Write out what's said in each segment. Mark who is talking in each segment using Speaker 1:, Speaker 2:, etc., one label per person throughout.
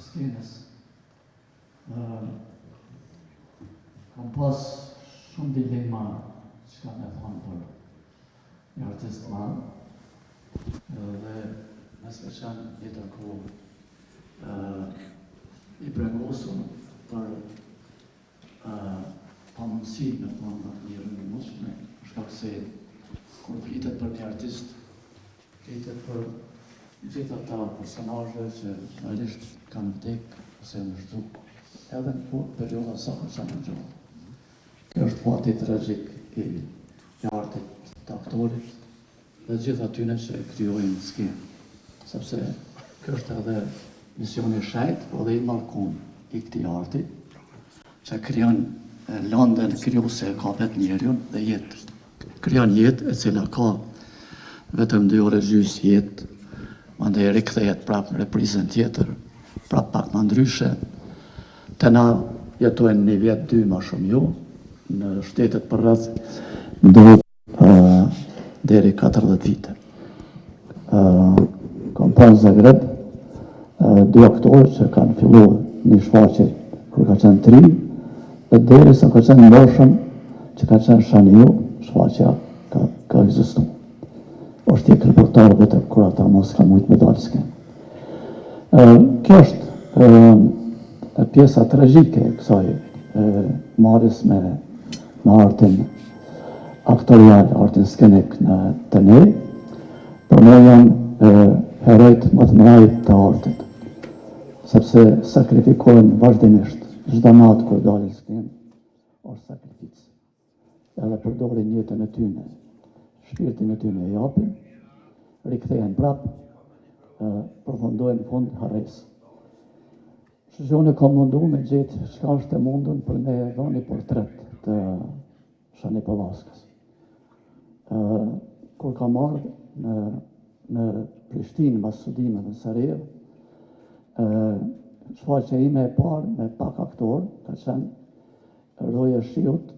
Speaker 1: skenës. Kam pas shumë dilema që ka me thonë për një artist madh, dhe me speçan jetër kohë i brengosur për pamundësi me thonë në një rëndëmshme, shkak se kur flitet për një artist, flitet për gjithë ata personazhe që realisht kanë vdekë ose në zhduk, edhe në perioda sa që në gjohë. Kjo është fati tragjik i artit të aktorit dhe gjithë atyne që e krijojnë skenë, sepse kjo është edhe misioni shajt, po dhe i markun i këtij arti, që krijon lëndën krijuese e ka vetë njeriun dhe jetë. Krijon jetë e cila ka vetëm 2 orë gjys jetë, mandej rikthehet prapë në reprizën tjetër, prapë pak më ndryshe. Të na jetojnë 1 vjet, 2 më shumë jo, në shtetet përreth duhet deri 40 vite. Kam pas në Zagreb 2 aktorë që kanë filluar një shfaqje kur ka qenë 3, dhe derisa ka qenë mboshëm që ka qenë Shaniu, shfaqja ka ekzistuar. Është tjetër reportar vetëm kur ata mos ka mujt me dalë skenë. Kjo është pjesa tragjike e kësaj marrjes me artin aktorial, artin skenik të ne, por ne janë herojt më të mëdhenj të artit, sepse sakrifikohen vazhdimisht. Çdo natë kur dalin skenë, është sakrificë. Edhe përdorin jetën e tyre, shpirtin e tyre e japin, rikthehen prapë, përfundojnë në fund harresë. Shëgjone ka mundu me gjithë çka është e mundun për me dhënë një portret të Shani Pallaskës. Kur ka marrë në Prishtinë pas studimeve në Sarajevo, shfaqja ime e parë me pak aktor ka qenë Roja Shiut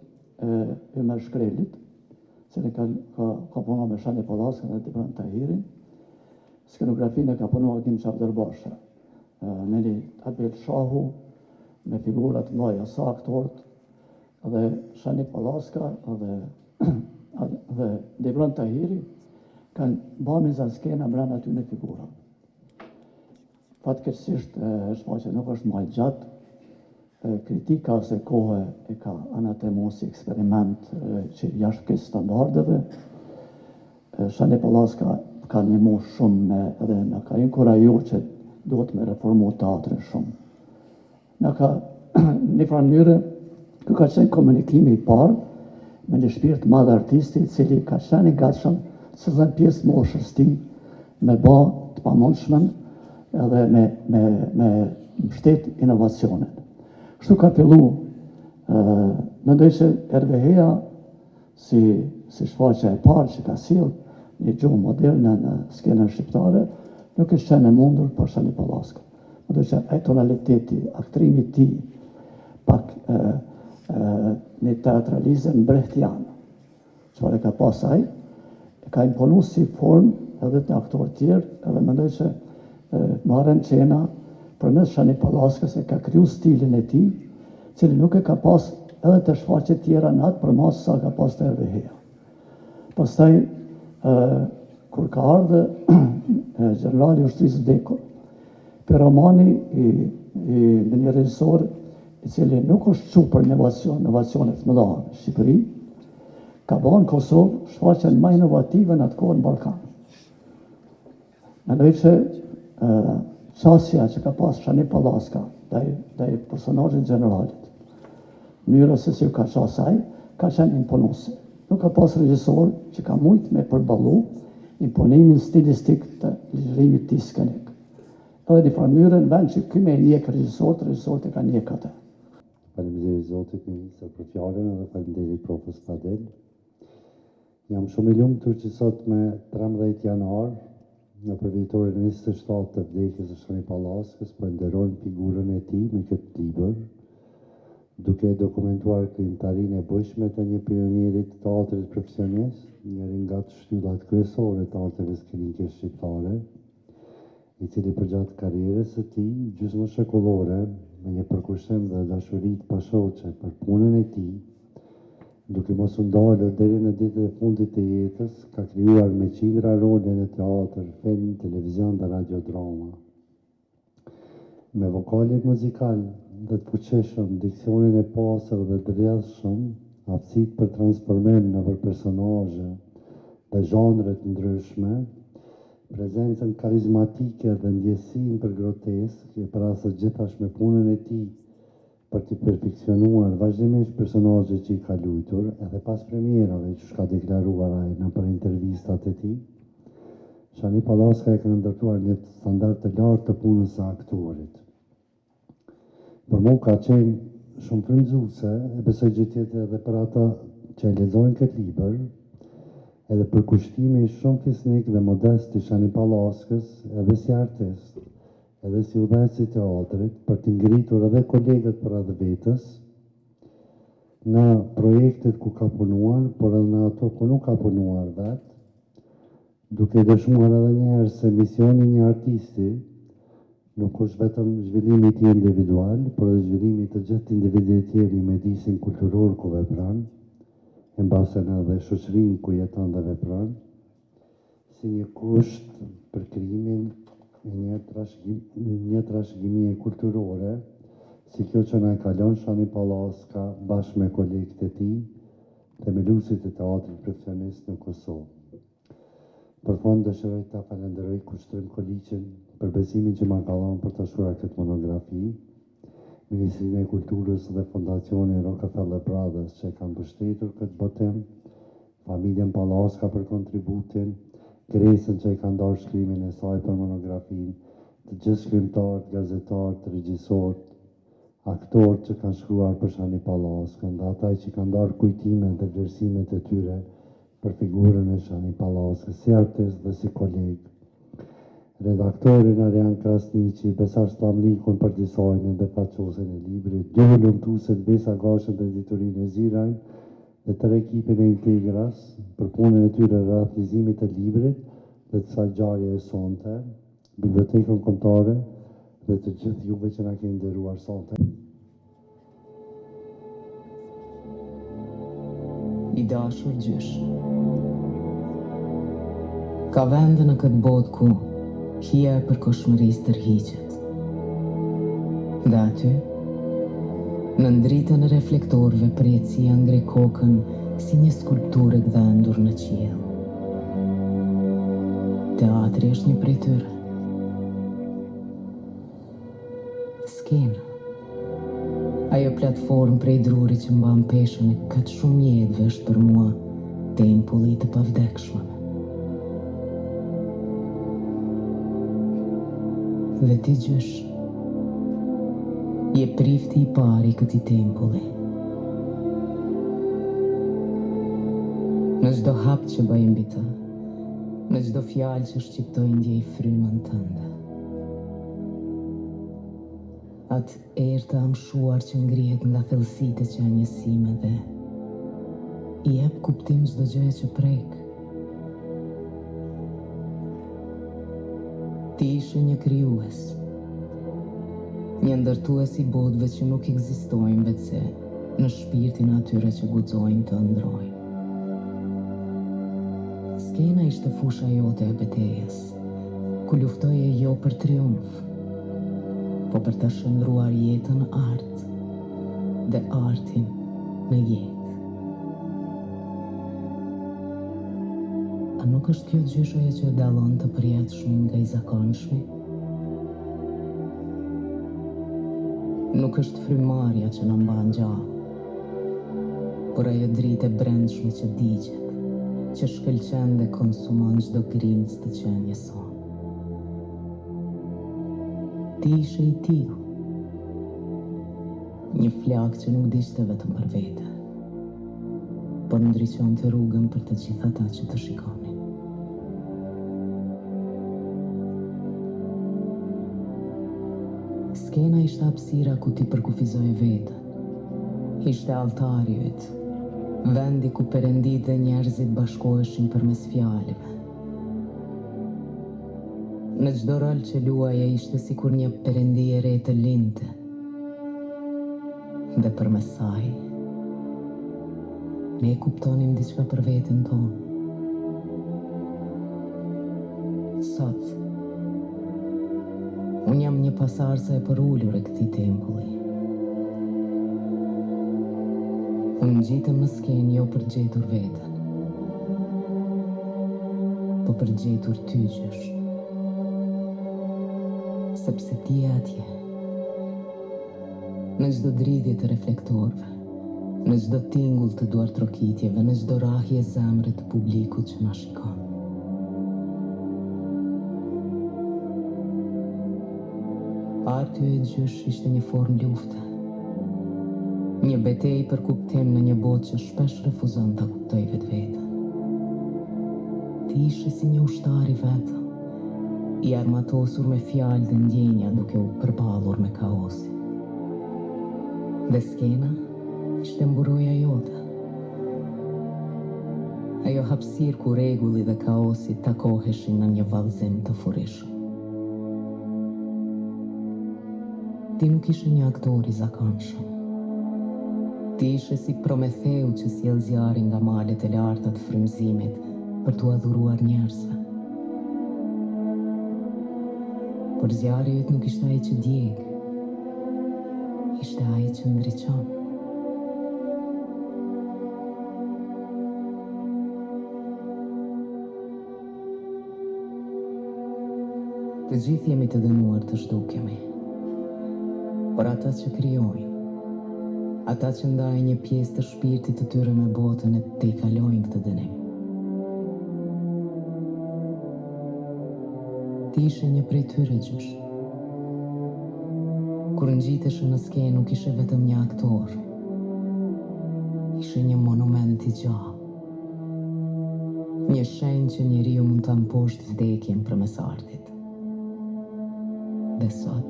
Speaker 1: Ymer Shkrelit, cili ka punuar me Shani Pallaskën dhe Dibran Tahirin. Skenografinë ka punuar Kim Çavdarbasha, me Abel Shahu, me figurat mëdha sa aktorët, dhe Shani Pallaska dhe Dibran Tahiri kanë bërë mizaskena brenda atyre figurave. Fatkeqësisht shfaqja nuk është më e gjatë, kritika ose kohë e ka anatemuar si eksperiment që jashtë kësaj standardeve. Shani Pallaska ka ndihmu shumë edhe na ka inkurajuar që duhet me reformu teatrin shumë. Na ka në një mënyrë kjo ka qenë komunikimi i parë me një shpirt madh artisti i cili ka qenë i gatshëm se dhe pjesë moshës tij me bë të pamundshmën edhe me mbështet inovacionet. Kështu ka fillu, mendoj që RVH-ja si shfaqja e parë që ka sjell një gjuhë moderne në skenën shqiptare, nuk është qenë e mundur për Shani Pallaskën. Mendoj që ai tonaliteti, aktrimi i tij, pak një teatralizëm brechtian, çfarë ka pas ai, ka imponuar si formë edhe të aktorë tjerë, edhe mendoj që marrën qena përmes Shani Pallaskës e ka kriju stilin e tij, cili nuk e ka pas edhe të shfaqjet tjera në atë përmas sa ka pas të RVH-ja. Pastaj, kur ka ardhur Gjenerali i Ushtrisë vdekur, piromani i një regjisor i cili nuk është çu për inovacione të mëdha në Shqipëri, ka bërë në Kosovë shfaqjen më inovative në atë kohë në Ballkan. Mendoj që qasja që ka pas Shani Pallaska ndaj personazhit generalit, mënyra se si ka qasë ai, ka qenë imponuese. Nuk ka pas regjisor që ka mujt me përballu imponimin stilistik të ligjërimit të skenik. Edhe në mënyrë në vend që ky me njeh regjisorët e kanë njeh atë.
Speaker 2: Faleminderit Zotit Ministër për fjalën dhe faleminderit profes Fadel. Jam shumë i lumtur që sot me 13 janar, në përvitorin 27 të vdekjes së Shani Pallaskës, po nderojmë figurën e tij me këtë libër, duke dokumentuar krijimtarinë e bujshme të një pionieri të teatrit profesionist, njëri nga të shtyllat kryesore të arteve skenike shqiptare, i cili përgjatë karrierës së tij gjysmëshekullore, me një përkushtim dhe dashuri të pashoqe për punën e tij, duke mos u ndalur deri në ditët e fundit të jetës, ka krijuar me qindra role në teatr, film, televizion dhe radiodrama. Me vokalin muzikal dhe të fuqishëm, diksionin e pastër dhe të rrjedhshëm, aftësitë për transformim nëpër personazhe dhe zhanre të ndryshme, prezencën karizmatike dhe ndjesinë për grotesk, e përrasë gjithashtu me punën e tij për të perfeksionuar vazhdimisht personazhet që i ka luajtur, edhe pas premierave që ka deklaruar ai nëpër intervistat e tij. Shani Pallaska e ka ndërtuar një standard të lartë të punës së aktorit. Për mua ka qenë shumë frymëzuese, e besoj gjë tjetër edhe për ata që e lexojnë këtë libër, edhe për kushtimi shumë fisnik dhe modest i Shani Pallaskës, edhe si artist, edhe si udhëheqës i teatrit, për të ngritur edhe kolegët për edhe vetës, në projektet ku ka punuar, por edhe në ato ku nuk ka punuar vetë, duke dëshmuar edhe njëherë se misioni një artisti nuk është vetëm zhvillimi i tij individual, por edhe zhvillimi të gjithë individëve të tjerë i mjedisin kulturor ku vepron, në base në edhe shoqërinë ku jeton dhe vepron, si një kusht për krijimin e një trashëgimie kulturore, si kjo që na e kalon Shani Pallaska bashkë me kolegët e tij, themeluesit e teatrit profesionist në Kosovë. Për fond dëshiroj ta falenderoj Kushtrim Koliqin për besimin që ma ka dhënë për të shkruar këtë monografi, Ministrinë e Kulturës dhe Fondacionin Rockefeller Brothers që kanë mbështetur këtë botim, familjen Pallaska për kontributin, Kresën që e kanë ndarë shkrimin e saj për monografinë, të gjithë shkrimtarët, gazetarët, regjisorët, aktorët që kanë shkruar për Shani Pallaskën, dhe ata që kanë ndarë kujtimet dhe vlerësimet e tyre për figurën e Shani Pallaskës, si artist dhe si kolegë. Redaktorin Arjan Krasniqi, Besar Slamlikun për dizajnin dhe faqosin e librit, dy volontuesit Besa Gashën dhe editorin e Zirajn, dhe tërë ekipin e Integras për punën e tyre rreth leximit të librit dhe të kësaj ngjarje e sonte, Bibliotekën Kombëtare dhe të gjithë juve që na keni nderuar sonte.
Speaker 3: I dashur gjysh. Ka vende në këtë botë ku hija e përkohshmërisë tërhiqet. Dhe aty, në ndritën e reflektorëve përjetësia ngre kokën si një skulpturë e gdhendur në qiell. Teatri është një prej tyre. Skena. Ajo platformë prej druri që mban peshën e këtë shumë jetëve është për mua tempulli i të pavdekshmëve. Dhe ti gjysh, je prifti i pari këtij tempulli. Në çdo hap që bëj mbi të, në çdo fjalë që shqiptoj ndjej frymën tënde. Atë erë të amshuar që ngrihet nga thellësitë e qenjësime dhe i jep kuptim çdo gjë që prek. Ti ishe një krijues, një ndërtues i botëve që nuk ekzistojnë vetëse në shpirtin atyre që guxojnë të ndrojnë. Skena ishte fusha jote e betejës, ku luftoje jo për triumf, po për të shndruar jetën në art dhe artin në jetë. A nuk është kjo gjyshoja që dallon të përjetshmin nga i zakonshmi? Nuk është frymarrja që na mban gjallë, por ajo dritë e brendshme që digjet, që shkëlqen dhe konsumon çdo grimcë të qenies sonë. Ti ishe i tillë, një flak që nuk dishte vetëm për vete, por ndriçonte rrugën për të gjithë ata që të shikonin. Skena ishte hapësira ku ti përkufizoje vetën. Ishte altari yt, vendi ku perëndit dhe njerëzit bashkoheshin përmes fjalëve. Në çdo rol që luaja ishte sikur një perëndi e re të lindte. Dhe përmes saj, ne kuptonim diçka për veten tonë. Sot, unë jam një pasardhëse e përullur e këtij tempulli. Unë ngjitem në skenë jo për gjetur veten, po për gjetur ty gjysh. Sepse ti je atje. Në çdo dridhje të reflektorëve, në çdo tingull të duartrokitjeve, në çdo rrahje zemre të publikut që na shikon. Arty e gjysh ishte një formë lufte. Një betejë për kuptim në një botë që shpesh refuzon ta kuptoj vetveten. Ti ishe si një ushtar i vetëm, i armatosur me fjalë dhe ndjenja duke u përballur me kaosin. Dhe skena ishte mburoja jote. Ajo hapësirë ku rregulli dhe kaosi takoheshin në një vallëzim të furishëm. Ti nuk ishe një aktor i zakonshëm. Ti ishe si Prometheu që sjell zjarrin nga malet e larta të frymëzimit për t'u adhuruar njerëzve. Por zjarri yt nuk ishte ai që djeg, ishte ai që ndriçon. Të gjithë jemi të dënuar të zhdukemi, por ata që krijojnë, ata që ndajnë një pjesë të shpirtit të tyre me botën e te i kalojnë këtë dënim. Ti ishe një prej tyre gjysh. Kur ngjiteshe në skenë nuk ishe vetëm një aktor, ishe një monument i gjallë. Një shenjë që njeriu mund ta mposhtë vdekjen përmes artit. Dhe sot,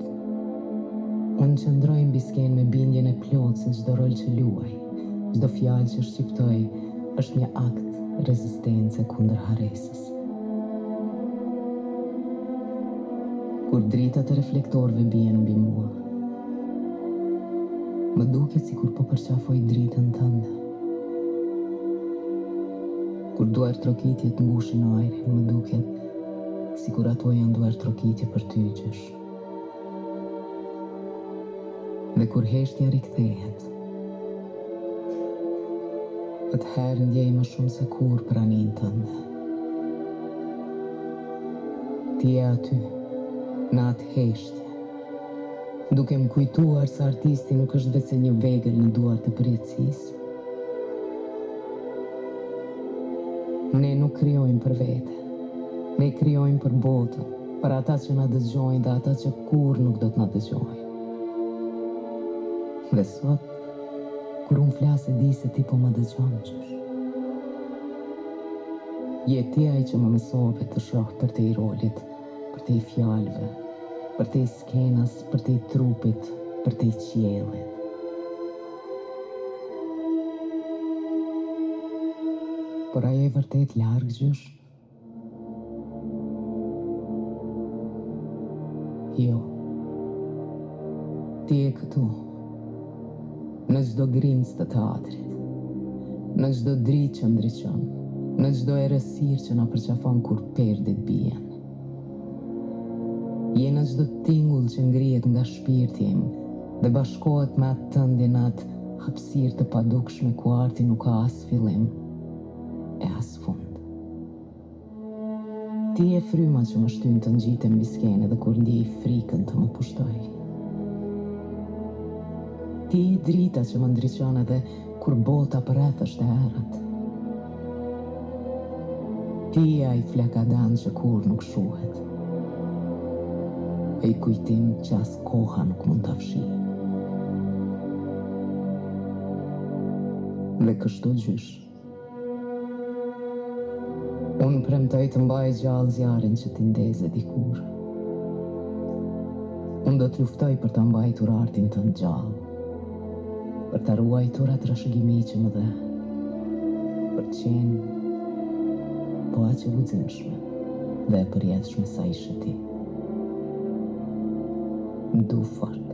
Speaker 3: unë qëndroj mbi skenë me bindjen e plotë se çdo rol që luaj, çdo fjalë që shqiptoj është një akt rezistence kundër harresës. Kur dritat e reflektorëve bien mbi mua, më duket sikur po përqafoj dritën tënde. Kur duartrokitjet mbushin ajrin, më duket sikur ato janë duartrokitje për ty gjysh. Dhe kur heshtja rikthehet, atëherë ndjej më shumë se kur praninë tënde. Ti je aty, në atë heshtje, duke më kujtuar se artisti nuk është vetëm një vegël në duart e përjetësisë. Ne nuk krijojmë për vete, ne krijojmë për botën, për ata që na dëgjojnë dhe ata që kur nuk do të na dëgjojnë. Dhe sot, kur unë flas e di se ti po më dëgjon gjysh. Je ti ai që më mësove të shoh për te i rolit, për te i fjalëve, për te i skenës, për te i trupit, për te i qiellit. Por ajo e vërtet larg gjysh? Jo. Ti je këtu. Në çdo grimës të teatrit, në çdo dritë që ndriçon, në çdo errësirë që na përqafon kur perdit bien. Je në çdo tingull që ngrihet nga shpirti im dhe bashkohet me atë tëndje në atë hapësirë të padukshme ku arti nuk ka as fillim e as fund. Ti je fryma që më shtyn të ngjitem mbi skenë dhe kur ndjej frikën të më pushtoj. Ti je drita që më ndriçon edhe kur bota përreth është e errët. Ti je ai flakadan që kur nuk shuhet. E i kujtim që as koha nuk mund ta fshijë. Dhe kështu gjysh. Unë premtoj të mbaj gjallë zjarrin që ti ndeze dikur. Unë do të luftoj për ta mbajtur artin tënd gjallë, për ta ruajtur atë trashëgimi që më dhe, për të qenë po aq e guximshme dhe e përjetshme sa ishe ti. Du fort.